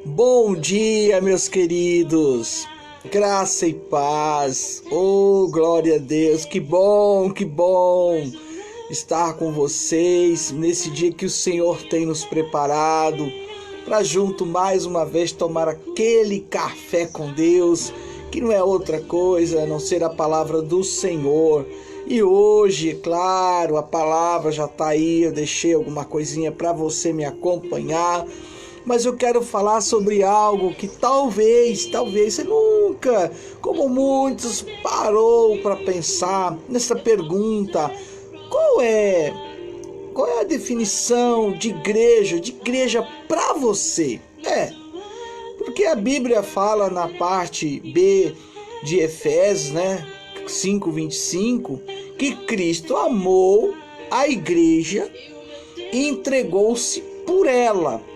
Bom dia, meus queridos. Graça e paz. Oh, glória a Deus. Que bom estar com vocês nesse dia que o Senhor tem nos preparado para junto mais uma vez tomar aquele café com Deus, que não é outra coisa a não ser a palavra do Senhor. E hoje, claro, a palavra já está aí, eu deixei alguma coisinha para você me acompanhar. Mas eu quero falar sobre algo que talvez você nunca, como muitos, parou para pensar nessa pergunta: qual é a definição de igreja para você? Porque a Bíblia fala na parte B de Efésios, 5:25, que Cristo amou a igreja e entregou-se por ela.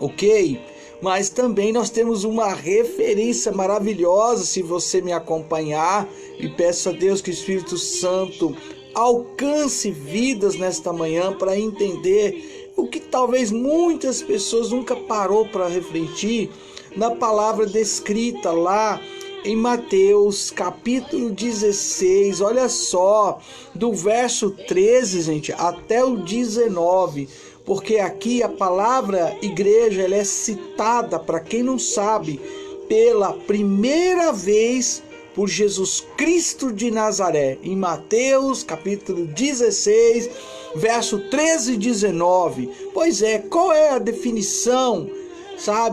Ok? Mas também nós temos uma referência maravilhosa, se você me acompanhar, e peço a Deus que o Espírito Santo alcance vidas nesta manhã para entender o que talvez muitas pessoas nunca parou para refletir na palavra descrita lá em Mateus capítulo 16, olha só, do verso 13, gente, até o 19. Porque aqui a palavra igreja ela é citada, para quem não sabe, pela primeira vez por Jesus Cristo de Nazaré, em Mateus capítulo 16, verso 13 e 19. Pois é, qual é a definição,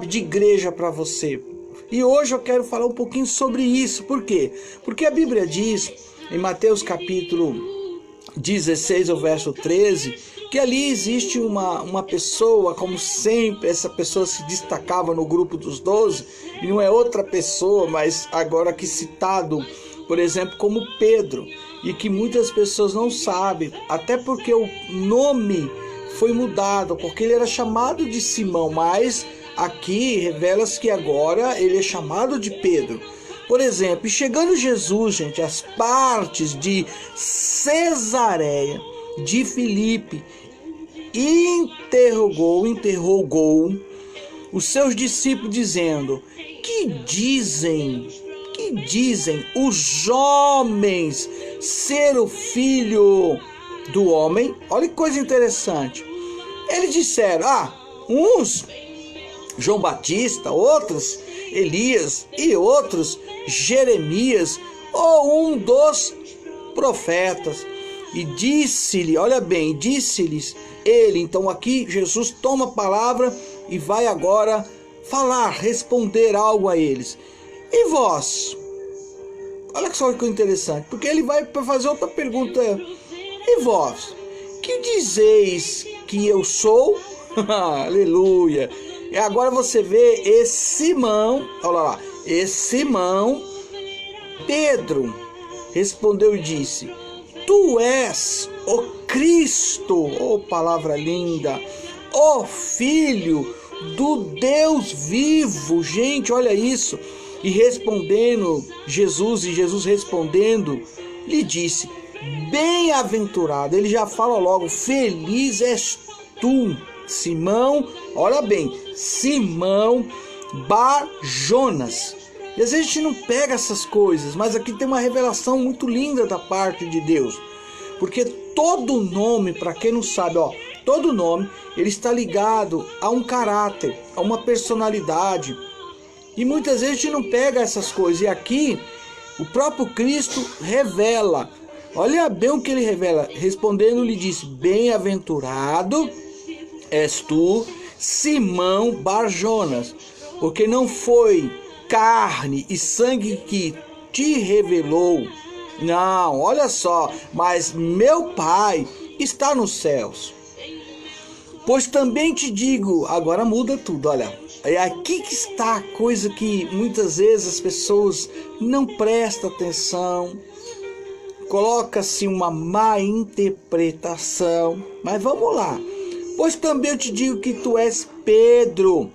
de igreja para você? E hoje eu quero falar um pouquinho sobre isso. Por quê? Porque a Bíblia diz, em Mateus capítulo 16, o verso 13, que ali existe uma pessoa, como sempre, essa pessoa se destacava no grupo dos 12, e não é outra pessoa, mas agora aqui citado, por exemplo, como Pedro, e que muitas pessoas não sabem, até porque o nome foi mudado, porque ele era chamado de Simão, mas aqui revela-se que agora ele é chamado de Pedro. Por exemplo, e chegando Jesus, gente, às partes de Cesareia de Filipe, interrogou os seus discípulos dizendo: que dizem os homens ser o filho do homem? Olha que coisa interessante. Eles disseram, uns João Batista, outros Elias e outros Jeremias ou um dos profetas. E disse-lhe, olha bem, disse-lhes ele. Então aqui Jesus toma a palavra e vai agora falar, responder algo a eles. E vós? Olha só que interessante, porque ele vai fazer outra pergunta. E vós? Que dizeis que eu sou? Aleluia! E agora você vê esse Simão, olha lá, esse Simão, Pedro respondeu e disse: tu és o Cristo, palavra linda, o Filho do Deus vivo. Gente, olha isso. E respondendo Jesus respondendo, lhe disse: bem-aventurado. Ele já fala logo: feliz és tu, Simão, olha bem, Simão Bar-Jonas. E às vezes a gente não pega essas coisas, mas aqui tem uma revelação muito linda da parte de Deus. Porque todo nome, para quem não sabe, todo nome, ele está ligado a um caráter, a uma personalidade. E muitas vezes a gente não pega essas coisas. E aqui, o próprio Cristo revela. Olha bem o que ele revela. Respondendo, lhe disse: bem-aventurado és tu, Simão Bar-Jonas, porque não foi carne e sangue que te revelou, não, olha só, mas meu Pai está nos céus. Pois também te digo, agora muda tudo, olha, é aqui que está a coisa que muitas vezes as pessoas não prestam atenção, coloca-se uma má interpretação, mas vamos lá. Pois também eu te digo que tu és Pedro,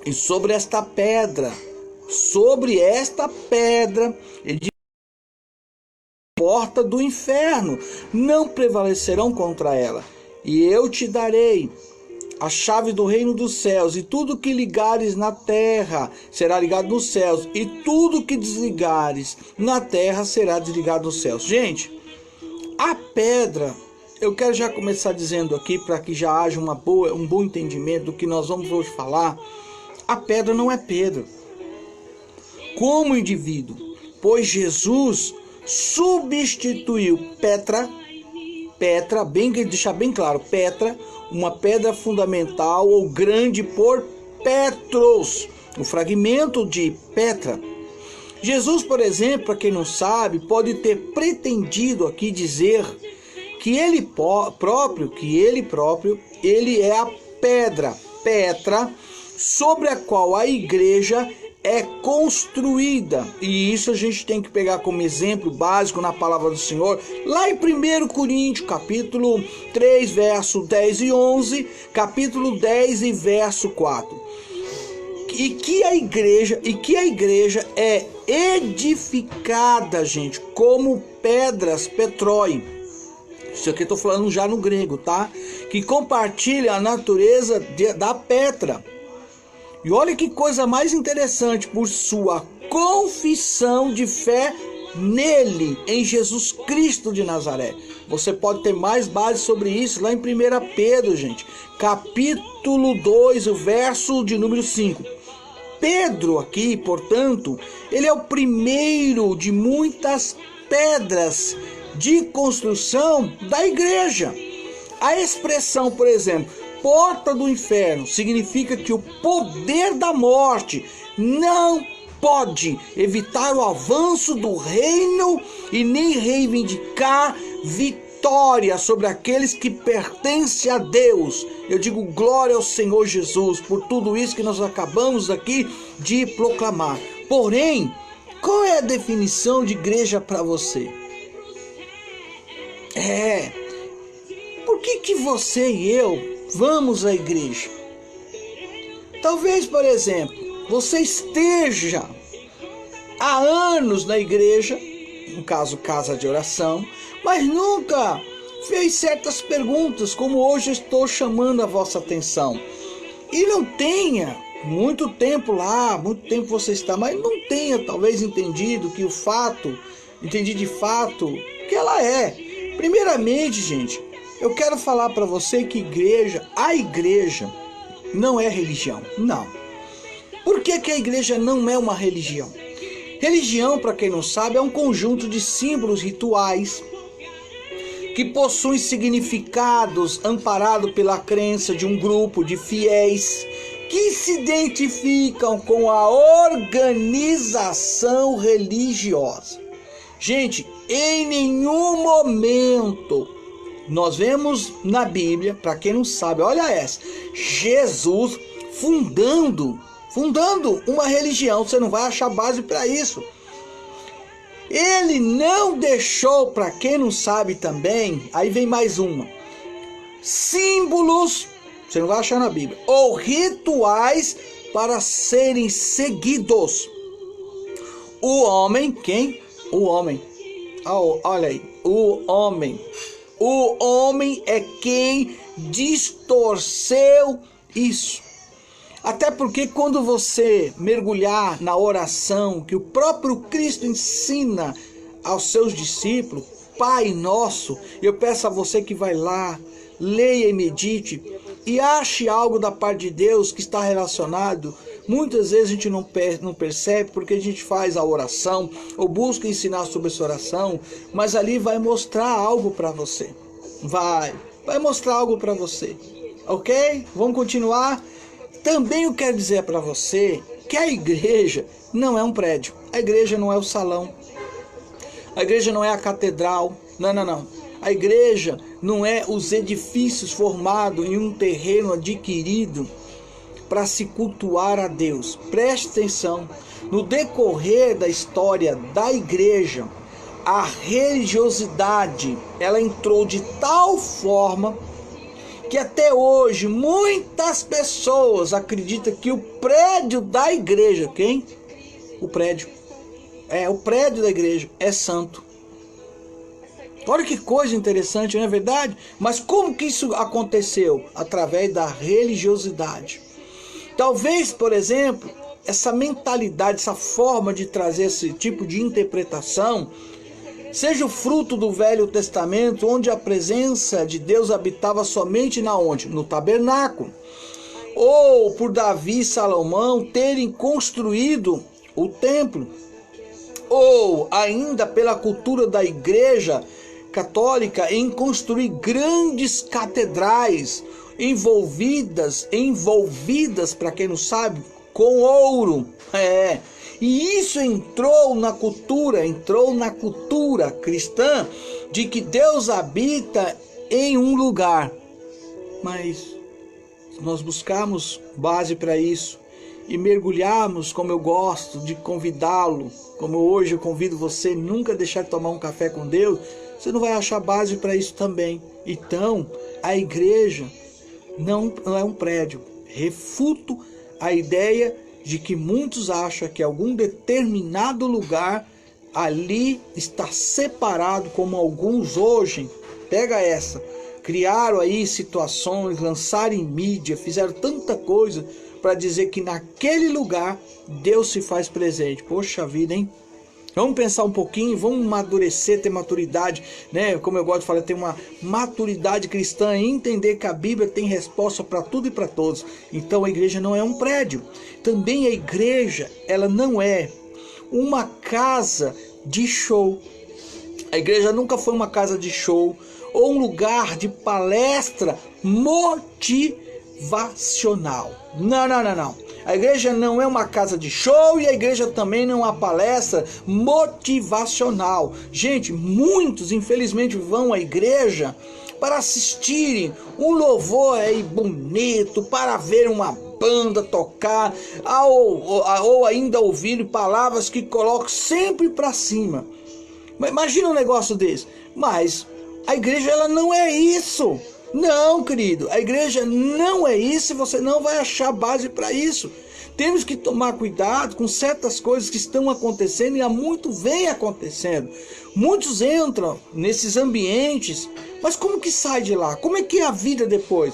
e sobre esta pedra, ele diz: porta do inferno não prevalecerão contra ela, e eu te darei a chave do reino dos céus, e tudo que ligares na terra será ligado nos céus, e tudo que desligares na terra será desligado nos céus. Gente, a pedra, eu quero já começar dizendo aqui, para que já haja um bom entendimento do que nós vamos hoje falar. A pedra não é Pedro como indivíduo, pois Jesus substituiu Petra, deixar bem claro, Petra, uma pedra fundamental ou grande, por Petros, o fragmento de Petra. Jesus, por exemplo, para quem não sabe, pode ter pretendido aqui dizer que ele próprio, ele é a pedra, Petra, sobre a qual a igreja é construída. E isso a gente tem que pegar como exemplo básico na palavra do Senhor, lá em 1 Coríntios, capítulo 3, verso 10 e 11, capítulo 10 e verso 4. E que a igreja é edificada, gente, como pedras petrói. Isso aqui eu estou falando já no grego, tá? Que compartilha a natureza da Petra. E olha que coisa mais interessante, por sua confissão de fé nele, em Jesus Cristo de Nazaré. Você pode ter mais base sobre isso lá em 1 Pedro, gente, capítulo 2, o verso de número 5. Pedro aqui, portanto, ele é o primeiro de muitas pedras de construção da igreja. A expressão, por exemplo, porta do inferno, significa que o poder da morte não pode evitar o avanço do reino e nem reivindicar vitória sobre aqueles que pertencem a Deus. Eu digo glória ao Senhor Jesus por tudo isso que nós acabamos aqui de proclamar. Porém, qual é a definição de igreja para você? Por que você e eu vamos à igreja? Talvez, por exemplo, você esteja há anos na igreja, no caso casa de oração, mas nunca fez certas perguntas, como hoje estou chamando a vossa atenção. E não tenha muito tempo lá, muito tempo você está, mas não tenha talvez entendido que de fato que ela é. Primeiramente, gente, eu quero falar para você que a igreja não é religião, não. Por que a igreja não é uma religião? Religião, para quem não sabe, é um conjunto de símbolos rituais que possuem significados amparados pela crença de um grupo de fiéis que se identificam com a organização religiosa. Gente, em nenhum momento nós vemos na Bíblia, para quem não sabe, olha essa, Jesus fundando uma religião. Você não vai achar base para isso. Ele não deixou, para quem não sabe também, aí vem mais uma, símbolos, você não vai achar na Bíblia, ou rituais para serem seguidos. O homem, quem? O homem. Olha aí, o homem é quem distorceu isso. Até porque quando você mergulhar na oração que o próprio Cristo ensina aos seus discípulos, Pai Nosso, eu peço a você que vai lá, leia e medite e ache algo da parte de Deus que está relacionado. Muitas vezes a gente não percebe porque a gente faz a oração ou busca ensinar sobre essa oração, mas ali vai mostrar algo para você. Vai mostrar algo para você. Ok? Vamos continuar? Também eu quero dizer para você que a igreja não é um prédio. A igreja não é o salão. A igreja não é a catedral. Não. A igreja não é os edifícios formados em um terreno adquirido para se cultuar a Deus. Preste atenção. No decorrer da história da igreja, a religiosidade ela entrou de tal forma que até hoje muitas pessoas acreditam que o prédio da igreja, o prédio da igreja é santo. Olha que coisa interessante, não é verdade? Mas como que isso aconteceu? Através da religiosidade. Talvez, por exemplo, essa mentalidade, essa forma de trazer esse tipo de interpretação seja o fruto do Velho Testamento, onde a presença de Deus habitava somente na onde? No tabernáculo. Ou por Davi e Salomão terem construído o templo. Ou ainda pela cultura da igreja católica em construir grandes catedrais envolvidas, para quem não sabe, com ouro. E isso entrou na cultura cristã de que Deus habita em um lugar. Mas se nós buscarmos base para isso e mergulharmos, como eu gosto de convidá-lo, como hoje eu convido você, nunca deixar de tomar um café com Deus, você não vai achar base para isso também. Então, a igreja não é um prédio. Refuto a ideia de que muitos acham que algum determinado lugar ali está separado, como alguns hoje, pega essa, criaram aí situações, lançaram em mídia, fizeram tanta coisa para dizer que naquele lugar Deus se faz presente. Poxa vida, hein? Vamos pensar um pouquinho, vamos amadurecer, ter maturidade, né? Como eu gosto de falar, ter uma maturidade cristã e entender que a Bíblia tem resposta para tudo e para todos. Então a igreja não é um prédio. Também a igreja, ela não é uma casa de show. A igreja nunca foi uma casa de show ou um lugar de palestra motivacional. Não. A igreja não é uma casa de show e a igreja também não é uma palestra motivacional. Gente, muitos infelizmente vão à igreja para assistirem um louvor aí bonito, para ver uma banda tocar, ou ainda ouvirem palavras que colocam sempre para cima. Imagina um negócio desse. Mas a igreja, ela não é isso. Não, querido, a igreja não é isso e você não vai achar base para isso. Temos que tomar cuidado com certas coisas que estão acontecendo e há muito vem acontecendo. Muitos entram nesses ambientes, mas como que sai de lá? Como é que é a vida depois?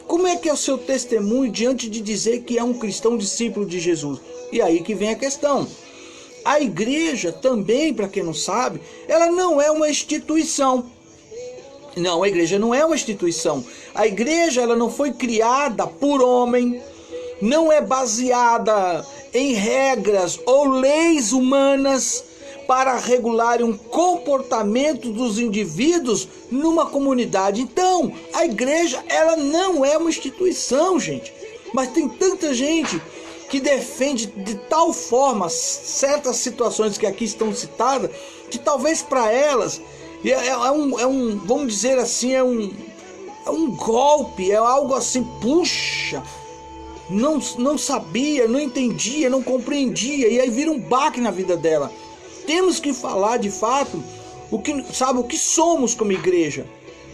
Como é que é o seu testemunho diante de dizer que é um cristão discípulo de Jesus? E aí que vem a questão. A igreja também, para quem não sabe, ela não é uma instituição. Não, a igreja não é uma instituição. A igreja, ela não foi criada por homem, não é baseada em regras ou leis humanas para regular um comportamento dos indivíduos numa comunidade. Então, a igreja, ela não é uma instituição, gente. Mas tem tanta gente que defende de tal forma certas situações que aqui estão citadas, que talvez para elas vamos dizer assim, é um golpe, é algo assim, puxa, não sabia, não entendia, não compreendia, e aí vira um baque na vida dela. Temos que falar de fato o que somos como igreja,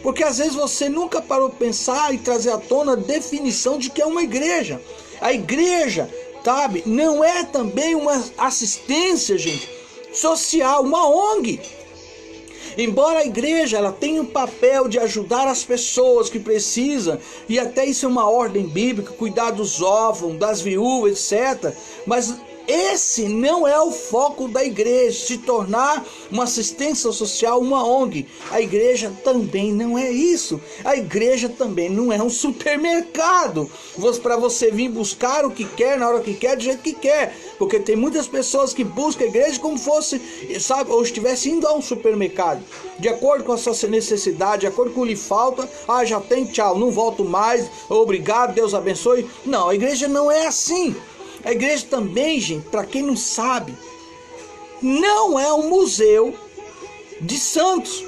porque às vezes você nunca parou para pensar e trazer à tona a definição de que é uma igreja. A igreja, sabe, não é também uma assistência, gente, social, uma ONG. Embora a igreja ela tenha o papel de ajudar as pessoas que precisam, e até isso é uma ordem bíblica, cuidar dos órfãos, das viúvas, etc. Mas esse não é o foco da igreja, se tornar uma assistência social, uma ONG. A igreja também não é isso. A igreja também não é um supermercado para você vir buscar o que quer, na hora que quer, do jeito que quer. Porque tem muitas pessoas que buscam a igreja como fosse, sabe, ou estivesse indo a um supermercado. De acordo com a sua necessidade, de acordo com o que lhe falta, já tem, tchau, não volto mais, obrigado, Deus abençoe. Não, a igreja não é assim. A igreja também, gente, para quem não sabe, não é um museu de santos.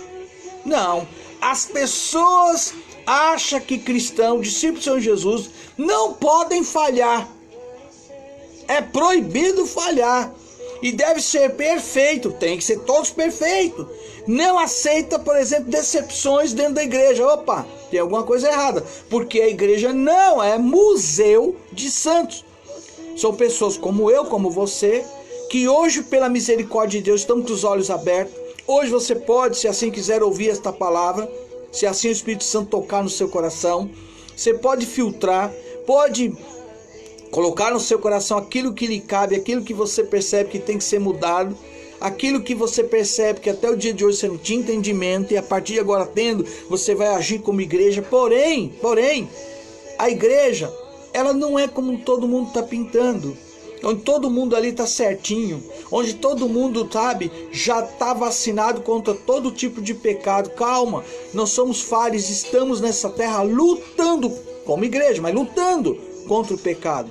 Não, as pessoas acham que cristão, discípulo de Senhor Jesus, não podem falhar. É proibido falhar. E deve ser perfeito, tem que ser todos perfeitos. Não aceita, por exemplo, decepções dentro da igreja. Opa, tem alguma coisa errada. Porque a igreja não é museu de santos. São pessoas como eu, como você, que hoje, pela misericórdia de Deus, estamos com os olhos abertos. Hoje você pode, se assim quiser, ouvir esta palavra, se assim o Espírito Santo tocar no seu coração. Você pode filtrar, pode colocar no seu coração aquilo que lhe cabe, aquilo que você percebe que tem que ser mudado, aquilo que você percebe que até o dia de hoje você não tinha entendimento, e a partir de agora tendo, você vai agir como igreja. Porém, a igreja, ela não é como todo mundo está pintando, onde todo mundo ali está certinho, onde todo mundo, sabe, já está vacinado contra todo tipo de pecado. Calma, nós somos falhos, estamos nessa terra lutando como igreja, mas lutando contra o pecado.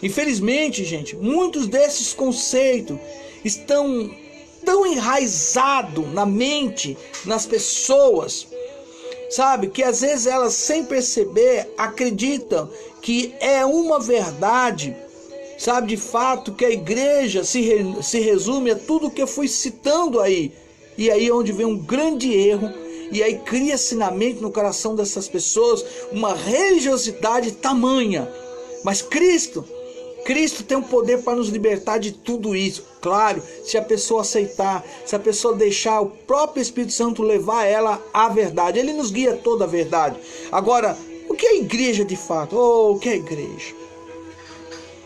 Infelizmente, gente, muitos desses conceitos estão tão enraizados na mente, nas pessoas, sabe, que às vezes elas, sem perceber, acreditam que é uma verdade, sabe, de fato, que a igreja se resume a tudo que eu fui citando aí. E aí é onde vem um grande erro, e aí cria-se na mente, no coração dessas pessoas, uma religiosidade tamanha. Mas Cristo tem um poder para nos libertar de tudo isso. Claro, se a pessoa aceitar, se a pessoa deixar o próprio Espírito Santo levar ela à verdade. Ele nos guia toda a verdade. Agora, o que é igreja de fato? O que é igreja?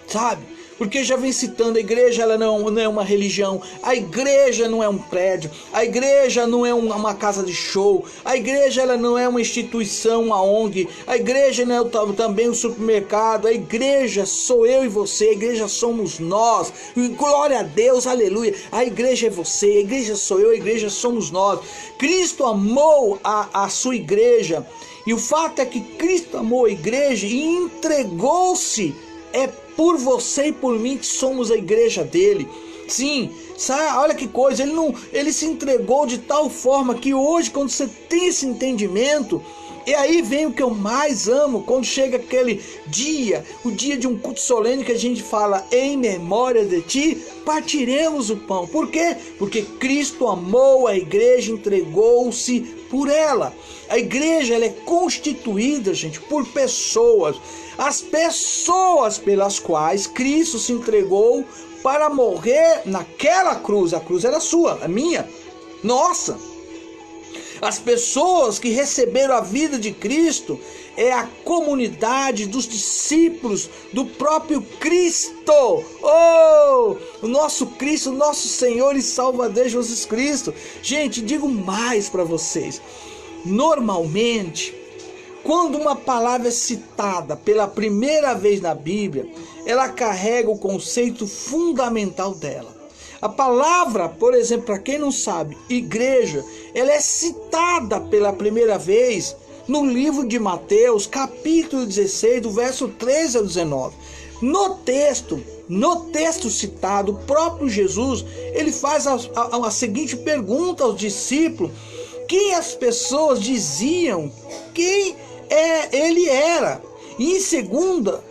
Sabe? Porque já vem citando, a igreja ela não é uma religião, a igreja não é um prédio, a igreja não é uma casa de show, a igreja ela não é uma instituição, uma ONG, a igreja não é também um supermercado, a igreja sou eu e você, a igreja somos nós, e glória a Deus, aleluia, a igreja é você, a igreja sou eu, a igreja somos nós. Cristo amou a sua igreja, e o fato é que Cristo amou a igreja e entregou-se, por você e por mim, que somos a igreja dele. Sim, sabe, olha que coisa, ele se entregou de tal forma que hoje, quando você tem esse entendimento, e aí vem o que eu mais amo, quando chega aquele dia, o dia de um culto solene, que a gente fala, em memória de ti, partiremos o pão. Por quê? Porque Cristo amou a igreja, entregou-se por ela. A igreja ela é constituída, gente, por pessoas. As pessoas pelas quais Cristo se entregou para morrer naquela cruz. A cruz era sua, a minha, nossa. As pessoas que receberam a vida de Cristo é a comunidade dos discípulos do próprio Cristo. O nosso Cristo, nosso Senhor e Salvador Jesus Cristo. Gente, digo mais para vocês. Normalmente, quando uma palavra é citada pela primeira vez na Bíblia, ela carrega o conceito fundamental dela. A palavra, por exemplo, para quem não sabe, igreja, ela é citada pela primeira vez no livro de Mateus, capítulo 16, do verso 13 ao 19. No texto citado, o próprio Jesus, ele faz a seguinte pergunta aos discípulos: quem as pessoas diziam quem ele era? E em seguida,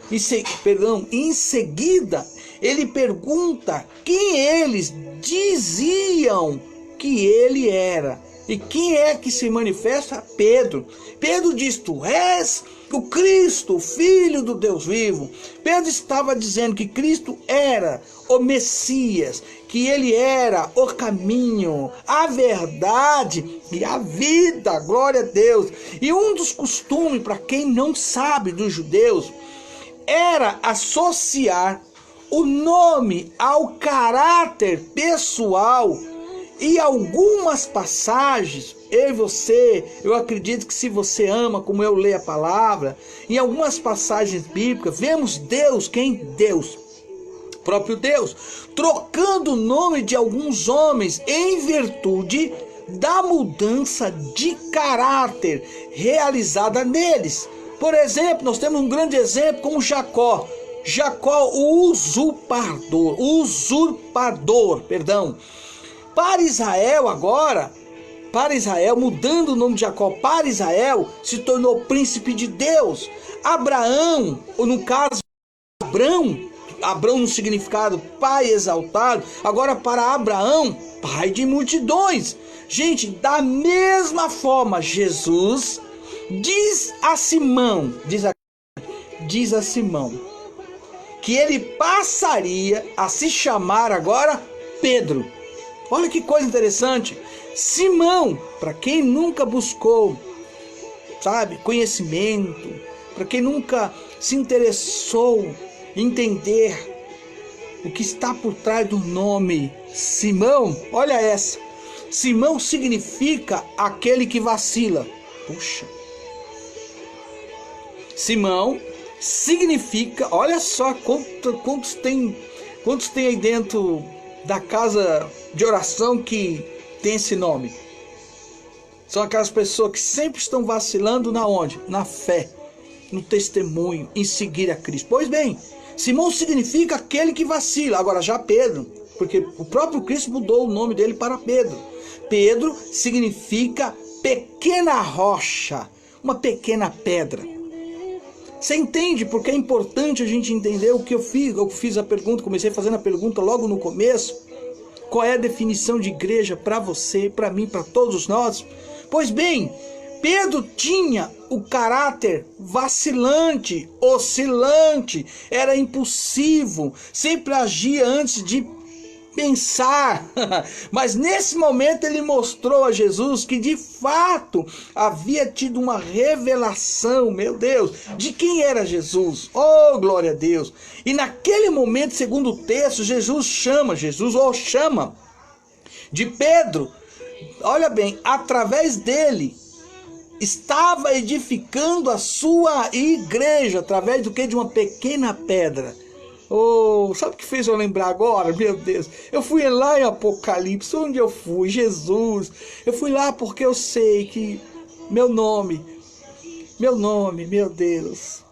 ele pergunta quem eles diziam que ele era. E quem é que se manifesta? Pedro. Pedro diz: tu és o Cristo, o Filho do Deus vivo. Pedro estava dizendo que Cristo era o Messias, que ele era o caminho, a verdade e a vida, glória a Deus. E um dos costumes, para quem não sabe, dos judeus, era associar o nome ao caráter pessoal. E algumas passagens, eu e você, eu acredito que se você ama como eu leio a palavra, em algumas passagens bíblicas, vemos Deus, quem? Deus, próprio Deus, trocando o nome de alguns homens em virtude da mudança de caráter realizada neles. Por exemplo, nós temos um grande exemplo como Jacó, o usurpador, Para Israel, mudando o nome de Jacó para Israel, se tornou príncipe de Deus. Abraão, ou no caso, Abrão no significado pai exaltado, agora para Abraão, pai de multidões. Gente, da mesma forma, Jesus diz a Simão, que ele passaria a se chamar agora Pedro. Olha que coisa interessante. Simão, para quem nunca buscou, sabe, conhecimento, para quem nunca se interessou em entender o que está por trás do nome Simão, olha essa. Simão significa aquele que vacila. Puxa. Simão significa, olha só quantos tem aí dentro da casa de oração que tem esse nome. São aquelas pessoas que sempre estão vacilando na onde? Na fé, no testemunho, em seguir a Cristo. Pois bem, Simão significa aquele que vacila. Agora já Pedro, porque o próprio Cristo mudou o nome dele para Pedro. Pedro significa pequena rocha, uma pequena pedra. Você entende porque é importante a gente entender o que eu fiz? Eu fiz a pergunta, comecei fazendo a pergunta logo no começo. Qual é a definição de igreja para você, para mim, para todos nós? Pois bem, Pedro tinha o caráter vacilante, oscilante, era impulsivo, sempre agia antes de pensar. Mas nesse momento ele mostrou a Jesus que de fato havia tido uma revelação, meu Deus, de quem era Jesus. Oh, glória a Deus! E naquele momento, segundo o texto, Jesus chama de Pedro. Olha bem, através dele estava edificando a sua igreja, através do que? De uma pequena pedra. Oh, sabe o que fez eu lembrar agora? Meu Deus, eu fui lá em Apocalipse, onde eu fui? Jesus. Eu fui lá porque eu sei que meu nome, meu Deus,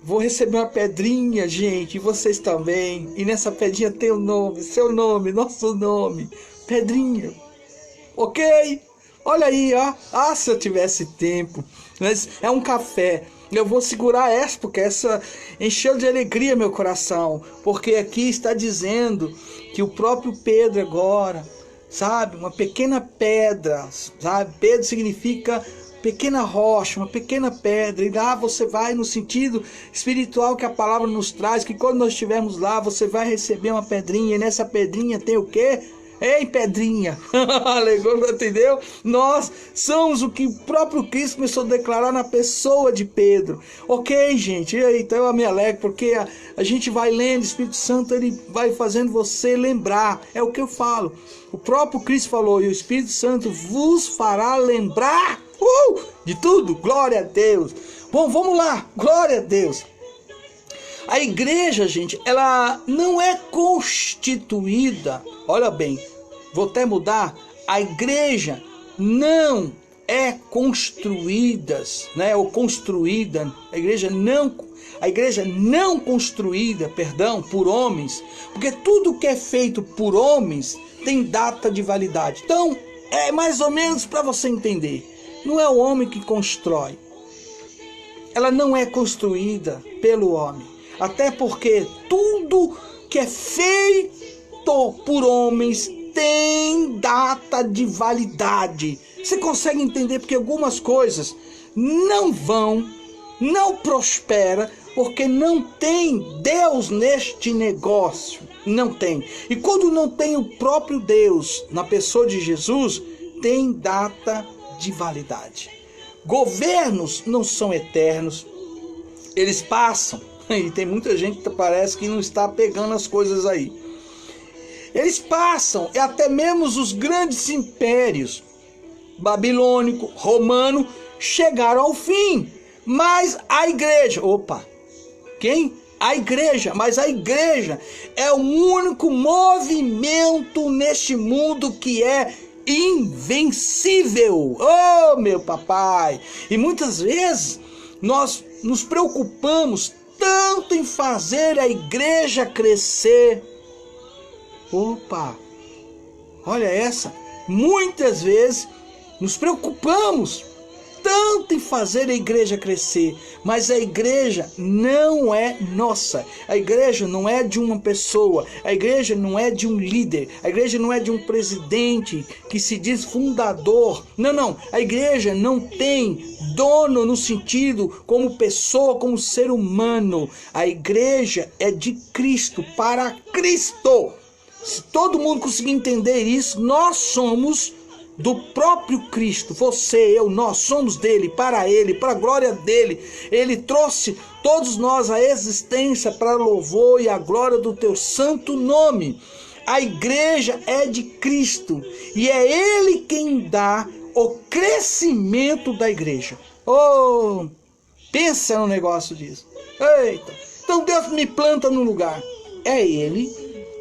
vou receber uma pedrinha, gente, e vocês também. E nessa pedrinha tem o nome, seu nome, nosso nome, pedrinha. Ok? Olha aí, ó. Ah, se eu tivesse tempo. Mas é um café. Eu vou segurar essa, porque essa encheu de alegria meu coração. Porque aqui está dizendo que o próprio Pedro agora, sabe, uma pequena pedra, sabe? Pedro significa pequena rocha, uma pequena pedra. E lá você vai no sentido espiritual que a palavra nos traz, que quando nós estivermos lá, você vai receber uma pedrinha. E nessa pedrinha tem o quê? Ei, pedrinha, aleluia, entendeu? Nós somos o que o próprio Cristo começou a declarar na pessoa de Pedro. Ok, gente, então eu me alegro, porque a gente vai lendo, o Espírito Santo ele vai fazendo você lembrar, é o que eu falo. O próprio Cristo falou, e o Espírito Santo vos fará lembrar de tudo, glória a Deus. Bom, vamos lá, glória a Deus. A igreja, gente, ela não é constituída, olha bem, vou até mudar, a igreja não é construída, né, ou construída, a igreja não construída, por homens, porque tudo que é feito por homens tem data de validade. Então, é mais ou menos para você entender, não é o homem que constrói, ela não é construída pelo homem. Até porque tudo que é feito por homens tem data de validade. Você consegue entender porque algumas coisas não prospera, porque não tem Deus neste negócio. Não tem. E quando não tem o próprio Deus na pessoa de Jesus, tem data de validade. Governos não são eternos, eles passam. E tem muita gente que parece que não está pegando as coisas aí. Eles passam, e até mesmo os grandes impérios, babilônico, romano, chegaram ao fim. Mas a igreja, quem? A igreja, mas a igreja é o único movimento neste mundo que é invencível. Oh, meu papai! E muitas vezes nós nos preocupamos tanto em fazer a igreja crescer. Olha essa. Muitas vezes nos preocupamos tanto em fazer a igreja crescer, mas a igreja não é nossa. A igreja não é de uma pessoa, a igreja não é de um líder, a igreja não é de um presidente que se diz fundador. Não, a igreja não tem dono no sentido como pessoa, como ser humano. A igreja é de Cristo, para Cristo. Se todo mundo conseguir entender isso, nós somos do próprio Cristo. Você, eu, nós somos dele, para a glória dele. Ele trouxe todos nós à existência para louvor e a glória do teu santo nome. A igreja é de Cristo e é ele quem dá o crescimento da igreja. Oh, pensa no negócio disso. Eita, então Deus me planta no lugar. É ele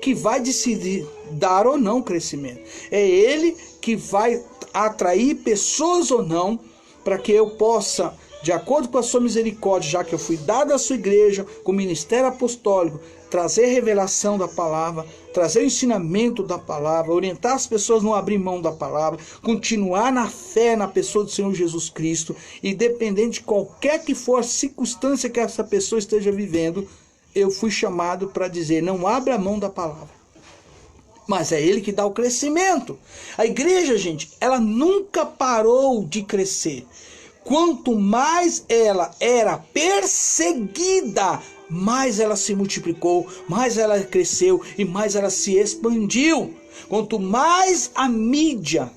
que vai decidir dar ou não crescimento. É ele que vai atrair pessoas ou não, para que eu possa, de acordo com a sua misericórdia, já que eu fui dado à sua igreja, com o ministério apostólico, trazer revelação da palavra, trazer o ensinamento da palavra, orientar as pessoas a não abrir mão da palavra, continuar na fé na pessoa do Senhor Jesus Cristo, independente de qualquer que for a circunstância que essa pessoa esteja vivendo, eu fui chamado para dizer, não abra mão da palavra. Mas é ele que dá o crescimento. A igreja, gente, ela nunca parou de crescer. Quanto mais ela era perseguida, mais ela se multiplicou, mais ela cresceu e mais ela se expandiu. Quanto mais a mídia,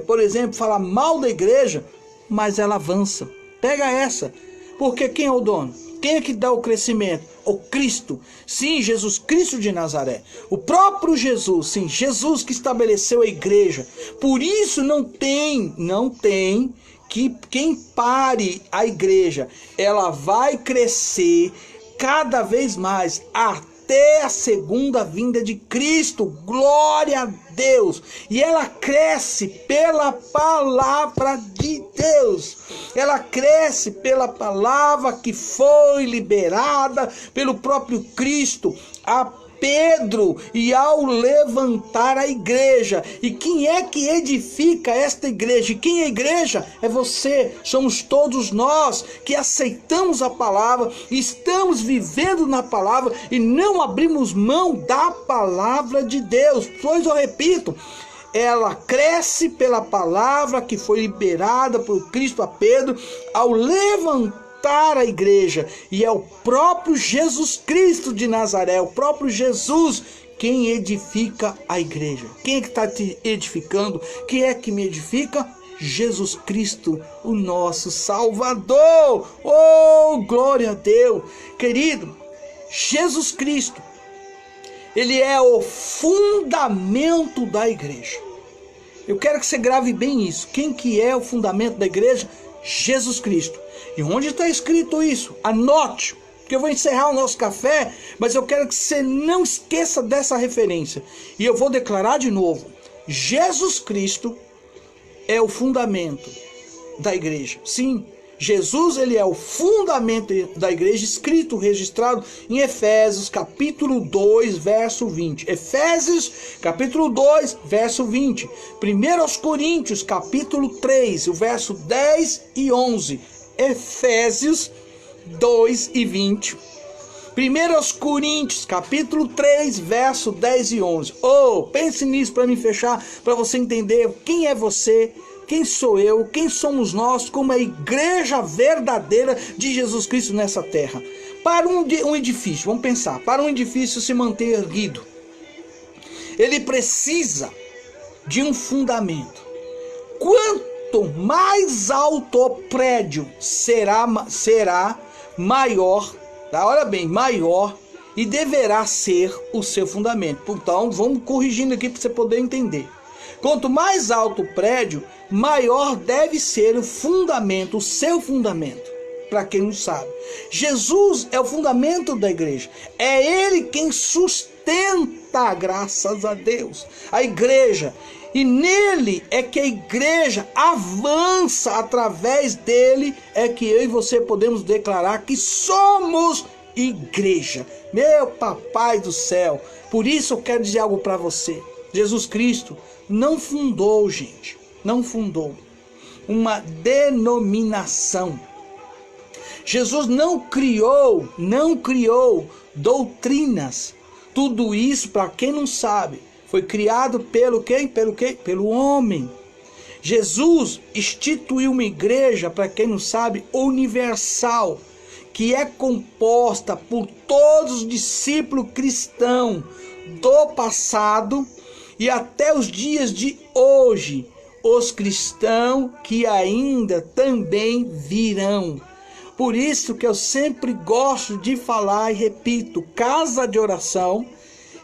por exemplo, fala mal da igreja, mais ela avança. Pega essa. Porque quem é o dono? Quem é que dá o crescimento? O Cristo. Sim, Jesus Cristo de Nazaré. O próprio Jesus, sim, Jesus que estabeleceu a igreja. Por isso não tem que quem pare a igreja. Ela vai crescer cada vez mais até a segunda vinda de Cristo. Glória a Deus. E ela cresce pela palavra de Deus. Ela cresce pela palavra que foi liberada pelo próprio Cristo a Pedro e ao levantar a igreja. E quem é que edifica esta igreja? E quem é a igreja? É você, somos todos nós que aceitamos a palavra, estamos vivendo na palavra e não abrimos mão da palavra de Deus. Pois eu repito, ela cresce pela palavra que foi liberada por Cristo a Pedro ao levantar a igreja, e é o próprio Jesus Cristo de Nazaré, o próprio Jesus quem edifica a igreja. Quem é que está te edificando? Quem é que me edifica? Jesus Cristo, o nosso Salvador. Oh, glória a Deus. Querido, Jesus Cristo, ele é o fundamento da igreja. Eu quero que você grave bem isso. Quem que é o fundamento da igreja? Jesus Cristo. E onde está escrito isso? Anote, porque eu vou encerrar o nosso café, mas eu quero que você não esqueça dessa referência. E eu vou declarar de novo. Jesus Cristo é o fundamento da igreja. Sim, Jesus, ele é o fundamento da igreja, escrito, registrado em Efésios capítulo 2, verso 20. Efésios capítulo 2, verso 20. 1 Coríntios capítulo 3, o verso 10 e 11. Efésios 2 e 20. 1 Coríntios capítulo 3, verso 10 e 11. Oh, pense nisso para me fechar, para você entender quem é você, quem sou eu, quem somos nós, como a igreja verdadeira de Jesus Cristo nessa terra. Para um edifício, vamos pensar, para um edifício se manter erguido, ele precisa de um fundamento. Quanto mais alto o prédio será maior, olha bem, maior, e deverá ser o seu fundamento. Então, vamos corrigindo aqui para você poder entender. Quanto mais alto o prédio, maior deve ser o fundamento, o seu fundamento. Para quem não sabe, Jesus é o fundamento da igreja. É ele quem sustenta, graças a Deus, a igreja. E nele é que a igreja avança, através dele é que eu e você podemos declarar que somos igreja. Meu papai do céu, por isso eu quero dizer algo para você. Jesus Cristo não fundou, gente, não fundou uma denominação. Jesus não criou doutrinas. Tudo isso, para quem não sabe, foi criado pelo quem? Pelo homem. Jesus instituiu uma igreja, para quem não sabe, universal, que é composta por todos os discípulos cristãos do passado e até os dias de hoje, os cristãos que ainda também virão. Por isso que eu sempre gosto de falar e repito, casa de oração,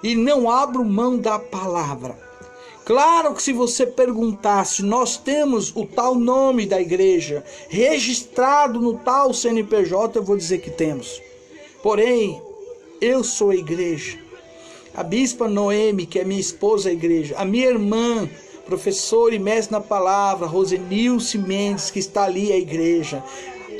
e não abro mão da palavra. Claro que se você perguntasse, nós temos o tal nome da igreja registrado no tal CNPJ, eu vou dizer que temos. Porém, eu sou a igreja. A bispa Noemi, que é minha esposa, é a igreja. A minha irmã, professora e mestre na palavra, Rosenilce Mendes, que está ali, é a igreja.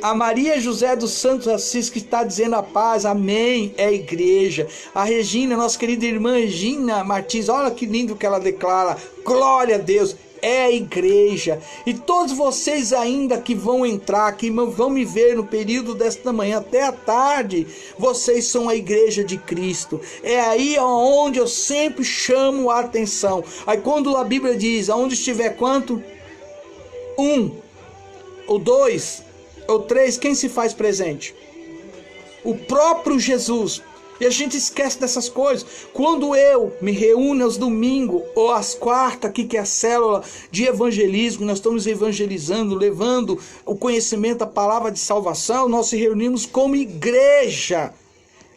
A Maria José dos Santos Assis, que está dizendo a paz, amém, é a igreja. A Regina, nossa querida irmã Regina Martins, olha que lindo que ela declara, glória a Deus, é a igreja. E todos vocês ainda que vão entrar, que vão me ver no período desta manhã até a tarde, vocês são a igreja de Cristo. É aí onde eu sempre chamo a atenção. Aí quando a Bíblia diz, aonde estiver quanto? 1 ou 2 ou 3, quem se faz presente? O próprio Jesus. E a gente esquece dessas coisas. Quando eu me reúno aos domingos ou às quartas, aqui que é a célula de evangelismo, nós estamos evangelizando, levando o conhecimento, a palavra de salvação, nós se reunimos como igreja.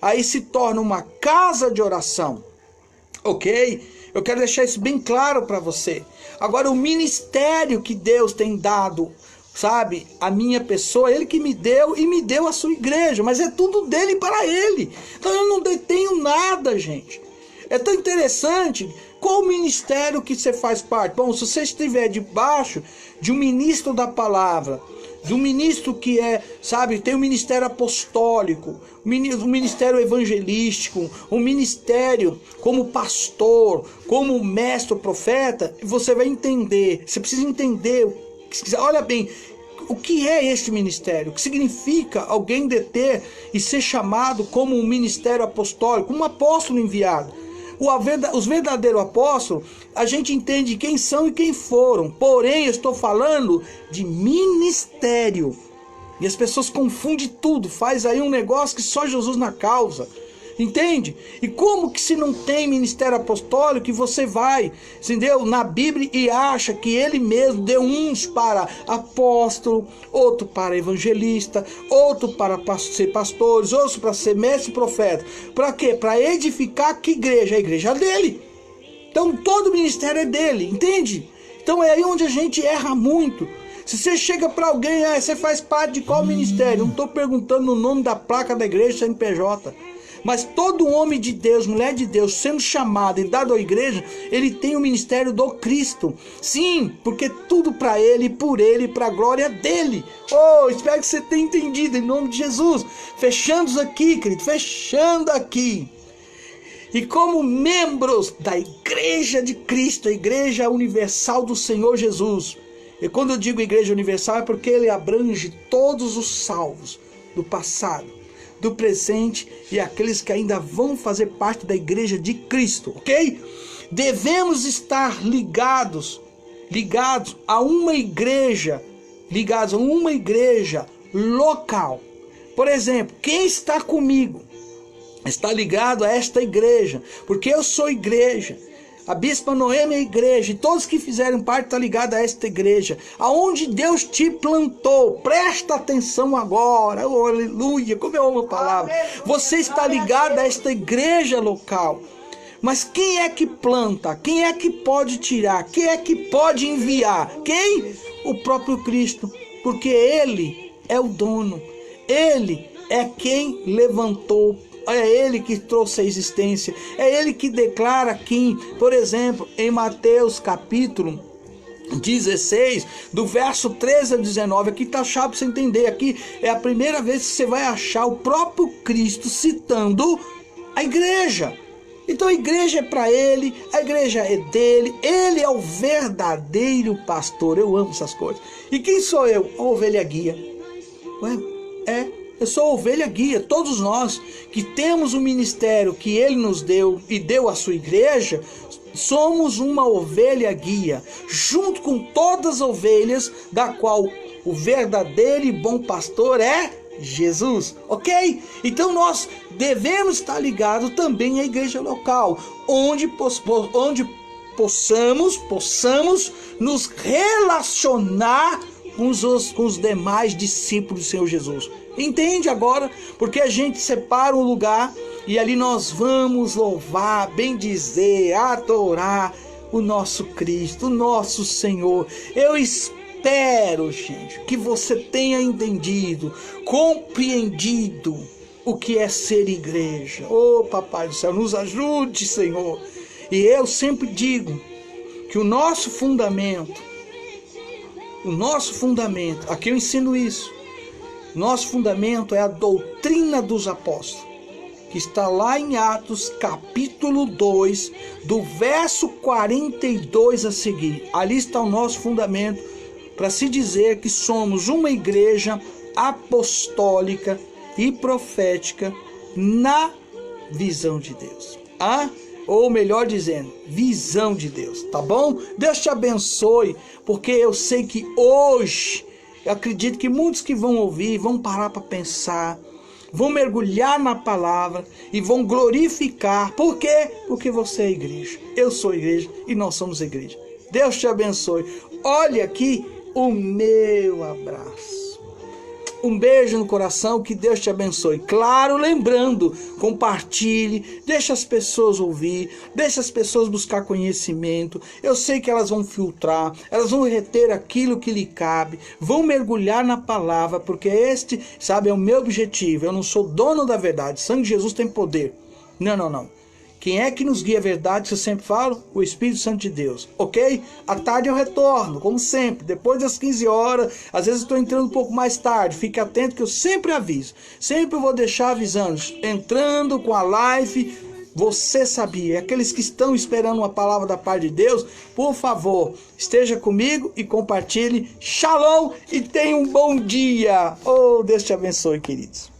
Aí se torna uma casa de oração. Ok? Eu quero deixar isso bem claro para você. Agora, o ministério que Deus tem dado, sabe, a minha pessoa, ele que me deu e me deu a sua igreja, mas é tudo dele para ele. Então eu não detenho nada, gente. É tão interessante. Qual o ministério que você faz parte? Bom, se você estiver debaixo de um ministro da palavra, de um ministro que é, sabe, tem um ministério apostólico, um ministério evangelístico, um ministério como pastor, como mestre, profeta, você vai entender. Você precisa entender. Olha bem, o que é este ministério? O que significa alguém deter e ser chamado como um ministério apostólico, um apóstolo enviado? Os verdadeiros apóstolos, a gente entende quem são e quem foram. Porém, eu estou falando de ministério. E as pessoas confundem tudo, faz aí um negócio que só Jesus na causa. Entende? E como que se não tem ministério apostólico que você vai, entendeu? Na Bíblia e acha que ele mesmo deu uns para apóstolo, outro para evangelista, outro para ser pastores, outro para ser mestre e profeta. Para quê? Para edificar que igreja? A igreja dele. Então todo ministério é dele, entende? Então é aí onde a gente erra muito. Se você chega para alguém, você faz parte de qual ministério? Não estou perguntando o nome da placa da igreja CNPJ. Mas todo homem de Deus, mulher de Deus, sendo chamado e dado à igreja, ele tem o ministério do Cristo. Sim, porque tudo para ele, por ele, para a glória dele. Oh, espero que você tenha entendido, em nome de Jesus. Fechando aqui, querido, fechando aqui. E como membros da igreja de Cristo, a igreja universal do Senhor Jesus. E quando eu digo igreja universal é porque ele abrange todos os salvos do passado, do presente e aqueles que ainda vão fazer parte da igreja de Cristo, ok? Devemos estar ligados a uma igreja, local. Por exemplo, quem está comigo está ligado a esta igreja, porque eu sou igreja. A bispa Noemi é a igreja, e todos que fizerem parte estão ligados a esta igreja, aonde Deus te plantou. Presta atenção agora, oh, aleluia, como eu amo a palavra. Você está ligado a esta igreja local. Mas quem é que planta? Quem é que pode tirar? Quem é que pode enviar? Quem? O próprio Cristo, porque Ele é o dono, Ele é quem levantou. É ele que trouxe a existência. É ele que declara aqui, por exemplo, em Mateus capítulo 16, do verso 13 a 19. Aqui está chave para você entender. Aqui é a primeira vez que você vai achar o próprio Cristo citando a igreja. Então a igreja é para ele, a igreja é dele, ele é o verdadeiro pastor. Eu amo essas coisas. E quem sou eu? A ovelha guia. Eu sou a ovelha guia. Todos nós que temos o ministério que ele nos deu e deu à sua igreja, somos uma ovelha guia, junto com todas as ovelhas, da qual o verdadeiro e bom pastor é Jesus, ok? Então nós devemos estar ligados também à igreja local, onde possamos nos relacionar com os demais discípulos do Senhor Jesus. Entende agora? Porque a gente separa um lugar e ali nós vamos louvar, bendizer, adorar o nosso Cristo, o nosso Senhor. Eu espero, gente, que você tenha entendido, compreendido o que é ser igreja. Oh, Papai do céu, nos ajude, Senhor. E eu sempre digo que o nosso fundamento, aqui eu ensino isso, nosso fundamento é a doutrina dos apóstolos, que está lá em Atos capítulo 2, do verso 42 a seguir. Ali está o nosso fundamento para se dizer que somos uma igreja apostólica e profética na visão de Deus. Ou melhor dizendo, visão de Deus, tá bom? Deus te abençoe, porque eu sei que hoje, eu acredito que muitos que vão ouvir, vão parar para pensar, vão mergulhar na palavra e vão glorificar. Por quê? Porque você é igreja, eu sou igreja e nós somos igreja. Deus te abençoe. Olha aqui o meu abraço. Um beijo no coração, que Deus te abençoe. Claro, lembrando, compartilhe, deixa as pessoas ouvir, deixa as pessoas buscar conhecimento. Eu sei que elas vão filtrar, elas vão reter aquilo que lhe cabe, vão mergulhar na palavra, porque este, sabe, é o meu objetivo. Eu não sou dono da verdade, o sangue de Jesus tem poder. Não. Quem é que nos guia a verdade, que eu sempre falo? O Espírito Santo de Deus, ok? À tarde eu retorno, como sempre, depois das 15 horas, às vezes eu estou entrando um pouco mais tarde, fique atento que eu sempre aviso, sempre vou deixar avisando, entrando com a live, você sabia, aqueles que estão esperando uma palavra da parte de Deus, por favor, esteja comigo e compartilhe, shalom, e tenha um bom dia, oh, Deus te abençoe, queridos.